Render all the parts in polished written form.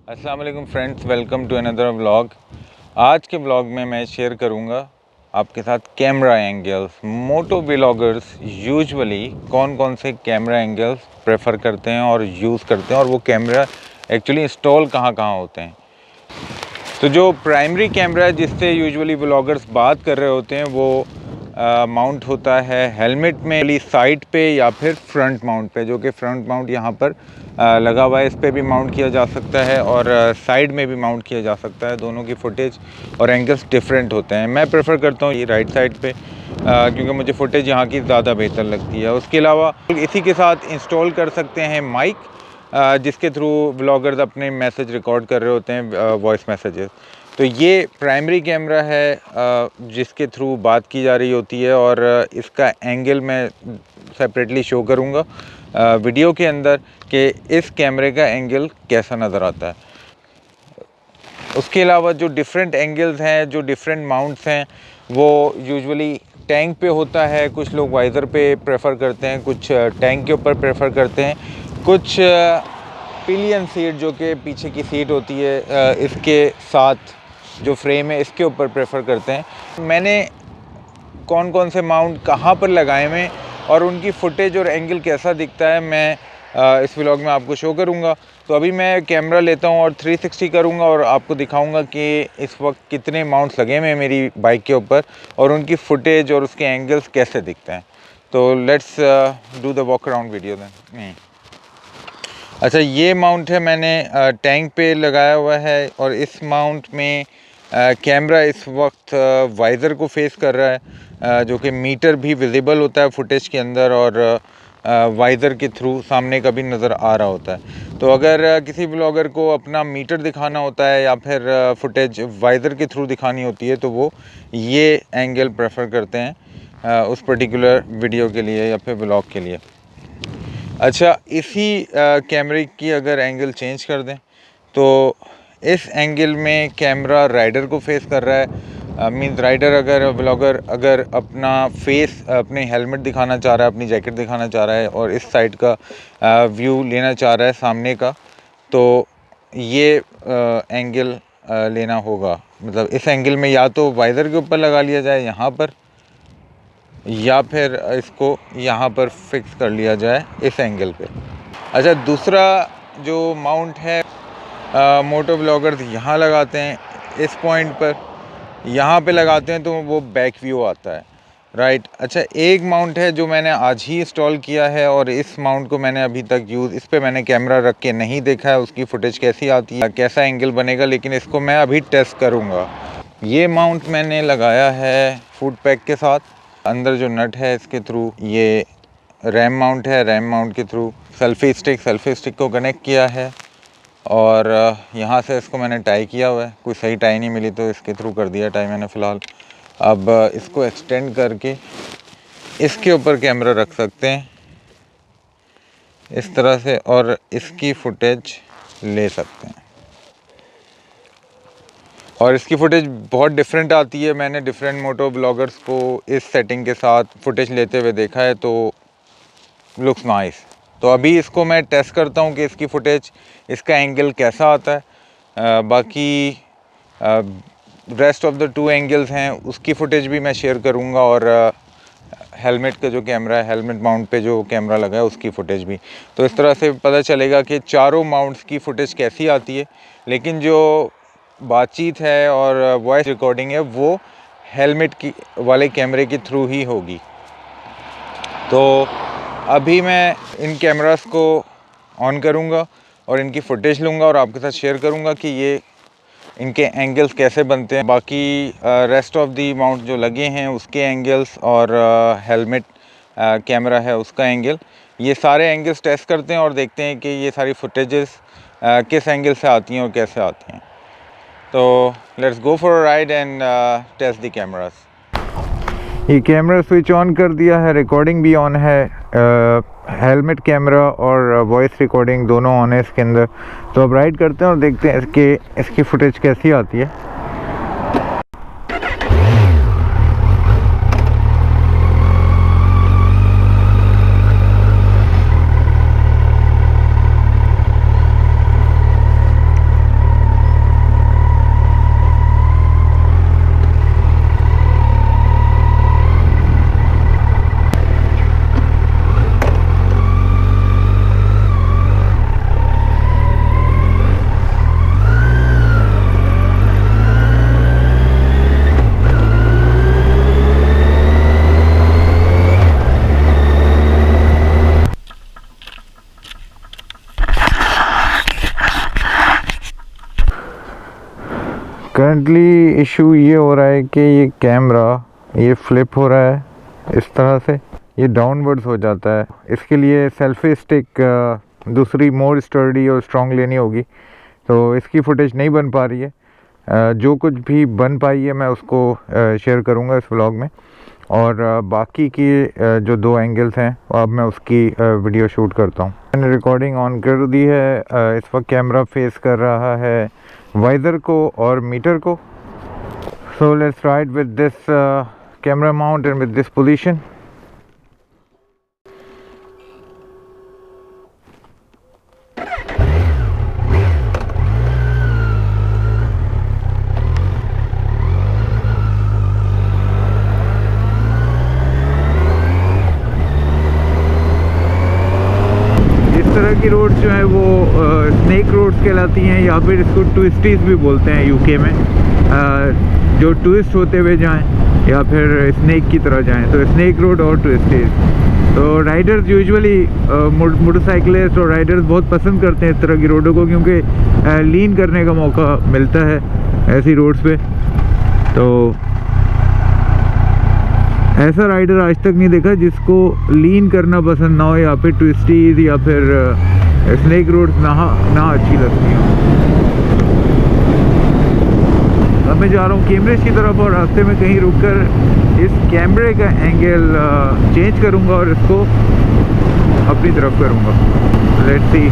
अस्सलाम वालेकुम friends, welcome to another vlog. आज के व्लॉग में मैं शेयर करूंगा आपके साथ camera angles. Moto vloggers usually कौन कौन से कैमरा एंगल्स प्रेफर करते हैं और यूज़ करते हैं, और वो कैमरा एक्चुअली इंस्टॉल कहाँ कहाँ होते हैं। तो जो प्राइमरी कैमरा है जिससे यूजुअली व्लॉगर्स बात कर रहे होते हैं वो माउंट होता है हेलमेट में साइड पे या फिर फ्रंट माउंट पे, जो कि फ्रंट माउंट यहाँ पर लगा हुआ है। इस पे भी माउंट किया जा सकता है और साइड में भी माउंट किया जा सकता है। दोनों की फुटेज और एंगल्स डिफरेंट होते हैं। मैं प्रेफर करता हूँ ये राइट साइड पे क्योंकि मुझे फुटेज यहाँ की ज़्यादा बेहतर लगती है। उसके अलावा इसी के साथ इंस्टॉल कर सकते हैं माइक, जिसके थ्रू व्लॉगर्स अपने मैसेज रिकॉर्ड कर रहे होते हैं, वॉइस मैसेजेस। तो ये प्राइमरी कैमरा है जिसके थ्रू बात की जा रही होती है, और इसका एंगल मैं सेपरेटली शो करूँगा वीडियो के अंदर कि इस कैमरे का एंगल कैसा नज़र आता है। उसके अलावा जो डिफरेंट एंगल्स हैं, जो डिफरेंट माउंट्स हैं, वो यूजुअली टैंक पे होता है। कुछ लोग वाइज़र पे प्रेफर करते हैं, कुछ टैंक के ऊपर प्रेफर करते हैं, कुछ पिलियन सीट जो कि पीछे की सीट होती है इसके साथ जो फ्रेम है इसके ऊपर प्रेफर करते हैं। मैंने कौन कौन से माउंट कहाँ पर लगाए हुए और उनकी फुटेज और एंगल कैसा दिखता है मैं इस व्लॉग में आपको शो करूँगा। तो अभी मैं कैमरा लेता हूँ और 360 करूँगा और आपको दिखाऊँगा कि इस वक्त कितने माउंट्स लगे हुए हैं मेरी बाइक के ऊपर और उनकी फुटेज और उसके एंगल्स कैसे दिखते हैं। तो let's do the walk around video then. अच्छा, ये माउंट है मैंने टैंक पे लगाया हुआ है, और इस माउंट में कैमरा इस वक्त वाइज़र को फेस कर रहा है, जो कि मीटर भी विजिबल होता है फुटेज के अंदर, और वाइज़र के थ्रू सामने का भी नज़र आ रहा होता है। तो अगर किसी ब्लॉगर को अपना मीटर दिखाना होता है या फिर फुटेज वाइज़र के थ्रू दिखानी होती है तो वो ये एंगल प्रेफर करते हैं उस पर्टिकुलर वीडियो के लिए या फिर ब्लॉग के लिए। अच्छा, इसी कैमरे की अगर एंगल चेंज कर दें तो इस एंगल में कैमरा राइडर को फेस कर रहा है। मीन्स राइडर अगर ब्लॉगर अगर अपना फेस अपने हेलमेट दिखाना चाह रहा है, अपनी जैकेट दिखाना चाह रहा है और इस साइड का व्यू लेना चाह रहा है सामने का, तो ये एंगल लेना होगा। मतलब इस एंगल में या तो वाइज़र के ऊपर लगा लिया जाए यहाँ पर, या फिर इसको यहाँ पर फिक्स कर लिया जाए इस एंगल पे। अच्छा, दूसरा जो माउंट है मोटो ब्लॉगर्स यहाँ लगाते हैं, इस पॉइंट पर यहाँ पे लगाते हैं तो वो बैक व्यू आता है, राइट। अच्छा, एक माउंट है जो मैंने आज ही इंस्टॉल किया है और इस माउंट को मैंने अभी तक इस पे मैंने कैमरा रख के नहीं देखा है उसकी फुटेज कैसी आती है, कैसा एंगल बनेगा, लेकिन इसको मैं अभी टेस्ट करूँगा। ये माउंट मैंने लगाया है फूड पैक के साथ। अंदर जो नट है इसके थ्रू ये रैम माउंट है, रैम माउंट के थ्रू सेल्फी स्टिक को कनेक्ट किया है, और यहाँ से इसको मैंने टाई किया हुआ है। कोई सही टाई नहीं मिली तो इसके थ्रू कर दिया टाई मैंने फ़िलहाल। अब इसको एक्सटेंड करके इसके ऊपर कैमरा रख सकते हैं इस तरह से, और इसकी फुटेज ले सकते हैं। और इसकी फुटेज बहुत डिफरेंट आती है। मैंने डिफरेंट मोटो ब्लॉगर्स को इस सेटिंग के साथ फुटेज लेते हुए देखा है, तो लुक्स नाइस। तो अभी इसको मैं टेस्ट करता हूँ कि इसकी फुटेज, इसका एंगल कैसा आता है। बाकी रेस्ट ऑफ द 2 एंगल्स हैं उसकी फुटेज भी मैं शेयर करूँगा, और हेलमेट का जो कैमरा है, हेलमेट माउंट पे जो कैमरा लगा है उसकी फुटेज भी। तो इस तरह से पता चलेगा कि चारों माउंट्स की फुटेज कैसी आती है। लेकिन जो बातचीत है और वॉइस रिकॉर्डिंग है वो हेलमेट की वाले कैमरे के थ्रू ही होगी। तो अभी मैं इन कैमरास को ऑन करूँगा और इनकी फुटेज लूँगा और आपके साथ शेयर करूँगा कि ये इनके एंगल्स कैसे बनते हैं। बाकी रेस्ट ऑफ दी माउंट जो लगे हैं उसके एंगल्स और हेलमेट कैमरा है उसका एंगल, ये सारे एंगल्स टेस्ट करते हैं और देखते हैं कि ये सारी फुटेजेस किस एंगल से आती हैं और कैसे आती हैं। तो let's go for a ride and test the cameras. ये कैमरा स्विच ऑन कर दिया है, रिकॉर्डिंग भी ऑन है, हेलमेट कैमरा और वॉइस रिकॉर्डिंग दोनों ऑन है इसके अंदर। तो अब राइड करते हैं और देखते हैं इसकी फुटेज कैसी आती है। करंटली इशू ये हो रहा है कि ये कैमरा ये फ्लिप हो रहा है इस तरह से, ये डाउनवर्ड्स हो जाता है। इसके लिए सेल्फी स्टिक दूसरी मोर स्टर्डी और स्ट्रॉन्ग लेनी होगी, तो इसकी फुटेज नहीं बन पा रही है। जो कुछ भी बन पाई है मैं उसको शेयर करूँगा इस व्लॉग में, और बाकी की जो 2 एंगल्स हैं अब मैं उसकी वीडियो शूट करता हूँ। मैंने रिकॉर्डिंग ऑन कर दी है। इस वक्त कैमरा फेस कर रहा है वाइज़र को और मीटर को। So let's ride with this camera mount and with this position. की रोड जो है वो स्नेक रोड्स कहलाती हैं, या फिर इसको ट्विस्टीज भी बोलते हैं यूके में। जो ट्विस्ट होते हुए जाएं या फिर स्नेक की तरह जाएं, तो स्नेक रोड और ट्विस्टीज। तो राइडर्स यूजुअली मोटरसाइकिलिस्ट और राइडर्स बहुत पसंद करते हैं इस तरह की रोडों को, क्योंकि लीन करने का मौका मिलता है ऐसी रोड्स पे। तो ऐसा राइडर आज तक नहीं देखा जिसको लीन करना पसंद ना हो, या फिर ट्विस्टीज या फिर स्नेक रोड्स ना अच्छी लगती हो। अब मैं जा रहा हूँ कैमरेज की तरफ, और रास्ते में कहीं रुककर इस कैमरे का एंगल चेंज करूँगा और इसको अपनी तरफ करूँगा। लेट्स सी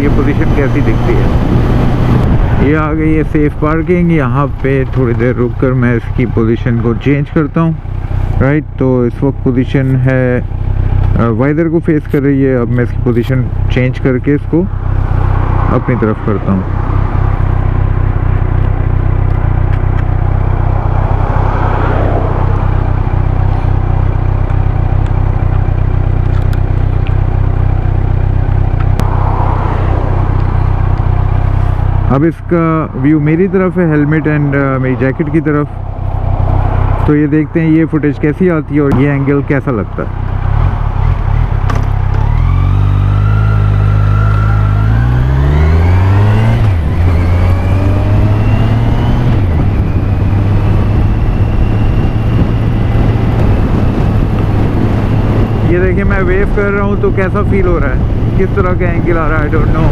ये पोजीशन कैसी दिखती है। ये आ गई है सेफ पार्किंग। यहाँ पे थोड़ी देर रुककर मैं इसकी पोजीशन को चेंज करता हूँ। राइट, तो इस वक्त पोजीशन है वाइज़र को फेस कर रही है। अब मैं इसकी पोजीशन चेंज करके इसको अपनी तरफ करता हूँ। अब इसका व्यू मेरी तरफ है, हेलमेट एंड मेरी जैकेट की तरफ। तो ये देखते हैं ये फुटेज कैसी आती है और ये एंगल कैसा लगता है। ये देखिए मैं वेव कर रहा हूँ तो कैसा फील हो रहा है, किस तरह का एंगल आ रहा है, आई डोंट नो।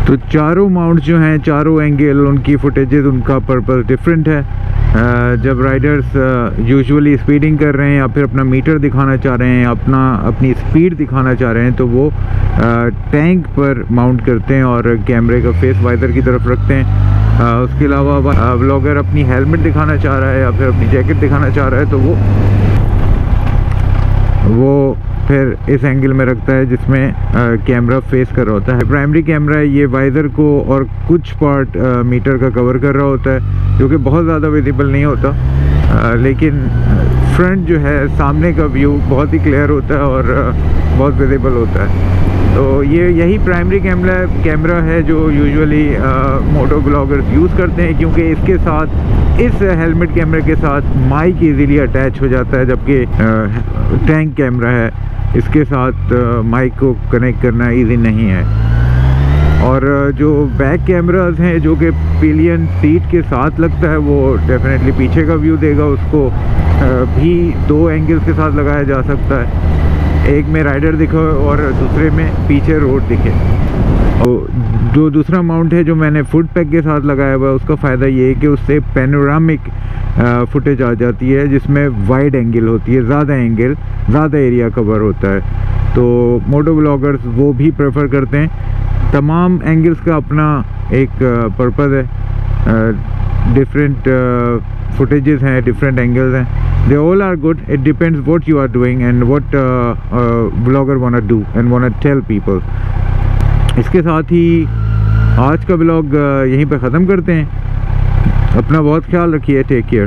तो चारों माउंट जो हैं, चारों एंगल, उनकी फुटेजेस, उनका पर्पस डिफरेंट है। जब राइडर्स यूजुअली स्पीडिंग कर रहे हैं या फिर अपना मीटर दिखाना चाह रहे हैं, अपनी स्पीड दिखाना चाह रहे हैं, तो वो टैंक पर माउंट करते हैं और कैमरे का फेस वाइज़र की तरफ रखते हैं। उसके अलावा व्लॉगर अपनी हेलमेट दिखाना चाह रहा है या फिर अपनी जैकेट दिखाना चाह रहा है, तो वो फिर इस एंगल में रखता है जिसमें कैमरा फेस कर रहा होता है। प्राइमरी कैमरा ये वाइज़र को और कुछ पार्ट मीटर का कवर कर रहा होता है, जो कि बहुत ज़्यादा विजिबल नहीं होता, लेकिन फ्रंट जो है, सामने का व्यू बहुत ही क्लियर होता है और बहुत विजिबल होता है। तो यही प्राइमरी कैमरा है जो यूजुअली मोटो ब्लॉगर्स यूज़ करते हैं, क्योंकि इसके साथ, इस हेलमेट कैमरे के साथ माइक इजीली अटैच हो जाता है, जबकि टैंक कैमरा है, इसके साथ माइक को कनेक्ट करना इजी नहीं है। और जो बैक कैमरास हैं जो कि पिलियन सीट के साथ लगता है, वो डेफिनेटली पीछे का व्यू देगा। उसको भी 2 एंगल्स के साथ लगाया जा सकता है, एक में राइडर दिखे और दूसरे में पीछे रोड दिखे। और जो दूसरा माउंट है जो मैंने फुट पैक के साथ लगाया हुआ है, उसका फ़ायदा ये है कि उससे पैनोरामिक फुटेज आ जाती है, जिसमें वाइड एंगल होती है, ज़्यादा एरिया कवर होता है। तो मोटो ब्लॉगर्स वो भी प्रेफर करते हैं। तमाम एंगल्स का अपना एक पर्पज़ है, डिफरेंट फुटेजेस हैं, डिफरेंट एंगल्स हैं। They all are good. It depends what you are doing and what blogger wanna do and wanna tell people. इसके साथ ही आज का ब्लॉग यहीं पे ख़त्म करते हैं। अपना बहुत ख्याल रखिए, टेक केयर।